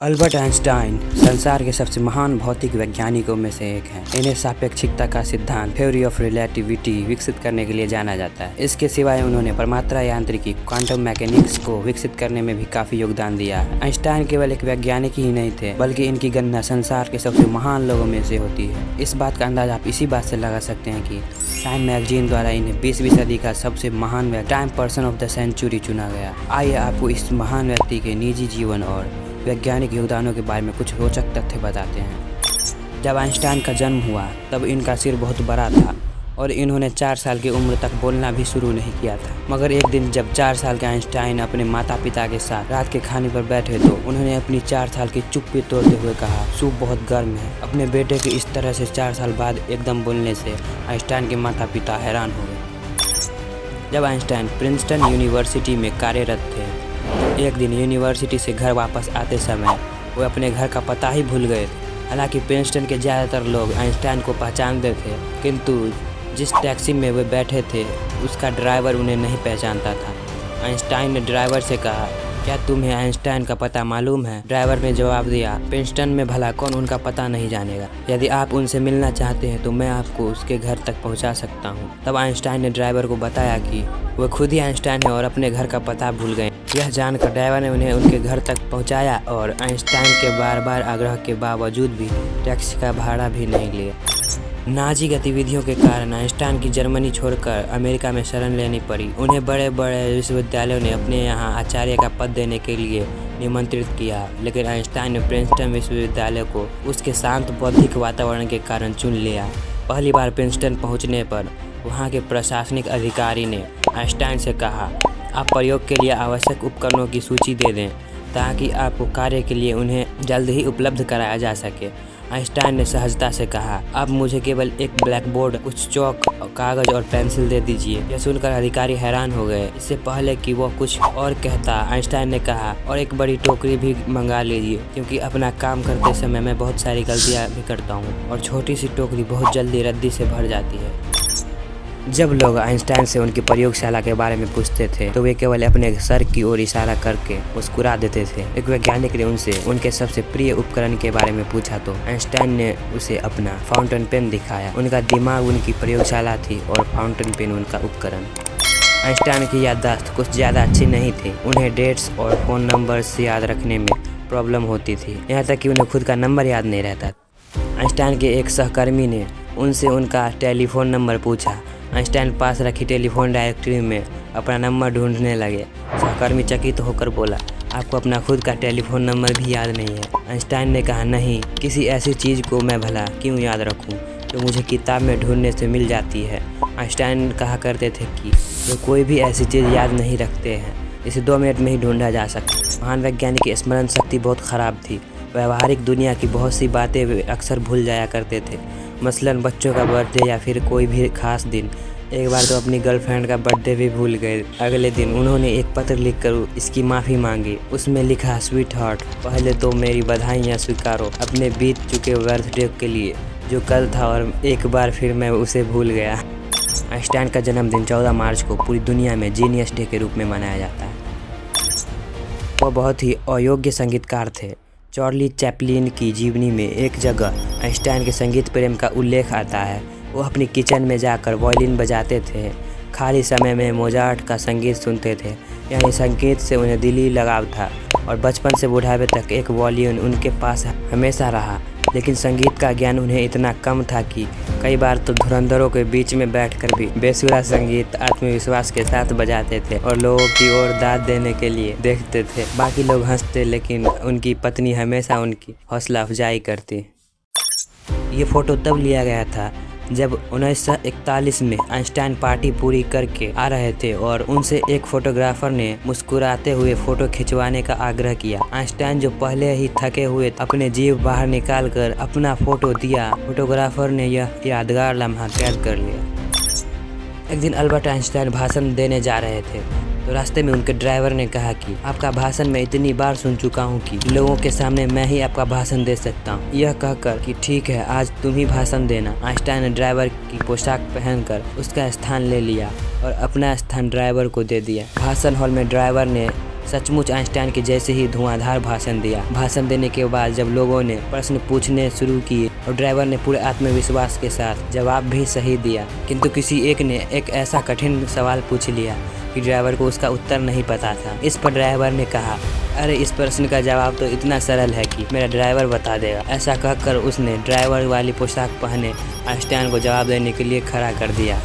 Albert Einstein संसार के सबसे महान भौतिक वैज्ञानिकों में से एक हैं। इन्हें सापेक्षिकता का सिद्धांत थ्योरी ऑफ रिलेटिविटी विकसित करने के लिए जाना जाता है। इसके सिवाय उन्होंने परमात्रा यांत्रिकी क्वांटम मैकेनिक्स को विकसित करने में भी काफी योगदान दिया है। आइंस्टाइन केवल एक वैज्ञानिक ही नहीं थे, बल्कि इनकी गणना संसार के सबसे महान लोगों में से होती है। इस बात का अंदाजा आप इसी बात से लगा सकते हैं कि टाइम मैगजीन द्वारा इन्हें 20वीं सदी का सबसे महान Time person of the century चुना गया। आइए आपको इस महान व्यक्ति के निजी जीवन और वैज्ञानिक योगदानों के बारे में कुछ रोचक तथ्य बताते हैं। जब आइंस्टाइन का जन्म हुआ तब इनका सिर बहुत बड़ा था और इन्होंने 4 साल की उम्र तक बोलना भी शुरू नहीं किया था। मगर एक दिन जब 4 साल के आइंस्टाइन अपने माता पिता के साथ रात के खाने पर बैठे तो उन्होंने अपनी 4 साल की चुप्पी तोड़ते हुए कहा, सूप बहुत गर्म है। अपने बेटे के इस तरह से 4 साल बाद एकदम बोलने से आइंस्टाइन के माता पिता हैरान हो गए। जब आइंस्टाइन प्रिंसटन यूनिवर्सिटी में कार्यरत थे, एक दिन यूनिवर्सिटी से घर वापस आते समय वो अपने घर का पता ही भूल गए थे। हालांकि प्रिंसटन के ज़्यादातर लोग आइंस्टाइन को पहचानते थे, किंतु जिस टैक्सी में वे बैठे थे उसका ड्राइवर उन्हें नहीं पहचानता था। आइंस्टाइन ने ड्राइवर से कहा, क्या तुम्हें आइंस्टाइन का पता मालूम है? ड्राइवर ने जवाब दिया, प्रिंसटन में भला कौन उनका पता नहीं जानेगा। यदि आप उनसे मिलना चाहते हैं तो मैं आपको उसके घर तक पहुंचा सकता हूं। तब आइंस्टाइन ने ड्राइवर को बताया कि वह खुद ही आइंस्टाइन है और अपने घर का पता भूल गए। यह जानकर ड्राइवर ने उन्हें उनके घर तक पहुंचाया और आइंस्टाइन के बार बार आग्रह के बावजूद भी टैक्सी का भाड़ा भी नहीं लिया। नाजी गतिविधियों के कारण आइंस्टाइन की जर्मनी छोड़कर अमेरिका में शरण लेनी पड़ी। उन्हें बड़े बड़े विश्वविद्यालयों ने अपने यहाँ आचार्य का पद देने के लिए निमंत्रित किया, लेकिन आइंस्टाइन ने प्रिंसटन विश्वविद्यालय को उसके शांत बौद्धिक वातावरण के कारण चुन लिया। पहली बार प्रिंसटन पहुँचने पर वहाँ के प्रशासनिक अधिकारी ने आइंस्टाइन से कहा, आप प्रयोग के लिए आवश्यक उपकरणों की सूची दे दें ताकि आपको कार्य के लिए उन्हें जल्द ही उपलब्ध कराया जा सके। आइंस्टाइन ने सहजता से कहा, अब मुझे केवल एक ब्लैक बोर्ड, कुछ चौक, कागज और पेंसिल दे दीजिए। यह सुनकर अधिकारी हैरान हो गए। इससे पहले कि वो कुछ और कहता, आइंस्टाइन ने कहा, और एक बड़ी टोकरी भी मंगा लीजिए, क्योंकि अपना काम करते समय मैं बहुत सारी गलतियाँ भी करता हूँ और छोटी सी टोकरी बहुत जल्दी रद्दी से भर जाती है। जब लोग आइंस्टाइन से उनकी प्रयोगशाला के बारे में पूछते थे तो वे केवल अपने सर की ओर इशारा करके मुस्कुरा देते थे। एक वैज्ञानिक ने उनसे उनके सबसे प्रिय उपकरण के बारे में पूछा तो आइंस्टाइन ने उसे अपना फाउंटेन पेन दिखाया। उनका दिमाग उनकी प्रयोगशाला थी और फाउंटेन पेन उनका उपकरण। आइंस्टाइन की याददाश्त कुछ ज़्यादा अच्छी नहीं थी। उन्हें डेट्स और फ़ोन नंबर्स याद रखने में प्रॉब्लम होती थी, यहाँ तक कि उन्हें खुद का नंबर याद नहीं रहता। आइंस्टाइन के एक सहकर्मी ने उनसे उनका टेलीफोन नंबर पूछा। आइंस्टाइन पास रखी टेलीफोन डायरेक्टरी में अपना नंबर ढूंढने लगे। सहकर्मी चकित होकर बोला, आपको अपना खुद का टेलीफोन नंबर भी याद नहीं है? आइंस्टाइन ने कहा, नहीं, किसी ऐसी चीज़ को मैं भला क्यों याद रखूं जो मुझे किताब में ढूंढने से मिल जाती है। आइंस्टाइन कहा करते थे कि वे कोई भी ऐसी चीज़ याद नहीं रखते हैं जिसे 2 मिनट में ही ढूंढा जा सकता। महान वैज्ञानिक की स्मरण शक्ति बहुत ख़राब थी। व्यवहारिक दुनिया की बहुत सी बातें वे अक्सर भूल जाया करते थे, मसलन बच्चों का बर्थडे या फिर कोई भी खास दिन। एक बार तो अपनी गर्लफ्रेंड का बर्थडे भी भूल गए। अगले दिन उन्होंने एक पत्र लिखकर इसकी माफ़ी मांगी। उसमें लिखा, स्वीट हार्ट, पहले तो मेरी बधाइयाँ स्वीकारो अपने बीत चुके बर्थडे के लिए जो कल था, और एक बार फिर मैं उसे भूल गया। आइंस्टाइन का जन्मदिन 14 मार्च को पूरी दुनिया में जीनियस डे के रूप में मनाया जाता है। वो बहुत ही अयोग्य संगीतकार थे। चार्ली चैपलिन की जीवनी में एक जगह आइंस्टाइन के संगीत प्रेम का उल्लेख आता है। वो अपनी किचन में जाकर वायलिन बजाते थे, खाली समय में मोजार्ट का संगीत सुनते थे। यानी संगीत से उन्हें दिली लगाव था और बचपन से बुढ़ापे तक एक वायलिन उनके पास हमेशा रहा। लेकिन संगीत का ज्ञान उन्हें इतना कम था कि कई बार तो धुरंधरों के बीच में बैठकर भी बेसुरा संगीत आत्मविश्वास के साथ बजाते थे और लोगों की ओर दाद देने के लिए देखते थे। बाकी लोग हंसते, लेकिन उनकी पत्नी हमेशा उनकी हौसला अफजाई करती। ये फ़ोटो तब लिया गया था जब 1941 में आइंस्टाइन पार्टी पूरी करके आ रहे थे और उनसे एक फोटोग्राफर ने मुस्कुराते हुए फ़ोटो खिंचवाने का आग्रह किया। आइंस्टाइन जो पहले ही थके हुए अपने जीभ बाहर निकालकर अपना फ़ोटो दिया, फोटोग्राफर ने यह यादगार लम्हा कैद कर लिया। एक दिन अल्बर्ट आइंस्टाइन भाषण देने जा रहे थे तो रास्ते में उनके ड्राइवर ने कहा कि आपका भाषण मैं इतनी बार सुन चुका हूँ कि लोगों के सामने मैं ही आपका भाषण दे सकता हूँ। यह कहकर कि ठीक है, आज तुम ही भाषण देना। आइंस्टाइन ने ड्राइवर की पोशाक पहनकर उसका स्थान ले लिया और अपना स्थान ड्राइवर को दे दिया। भाषण हॉल में ड्राइवर ने सचमुच आइंस्टाइन के जैसे ही धुआंधार भाषण दिया। भाषण देने के बाद जब लोगों ने प्रश्न पूछने शुरू किए और ड्राइवर ने पूरे आत्मविश्वास के साथ जवाब भी सही दिया, किंतु किसी एक ने एक ऐसा कठिन सवाल पूछ लिया कि ड्राइवर को उसका उत्तर नहीं पता था। इस पर ड्राइवर ने कहा, अरे इस प्रश्न का जवाब तो इतना सरल है कि मेरा ड्राइवर बता देगा। ऐसा कहकर उसने ड्राइवर वाली पोशाक पहने आइंस्टाइन को जवाब देने के लिए खड़ा कर दिया।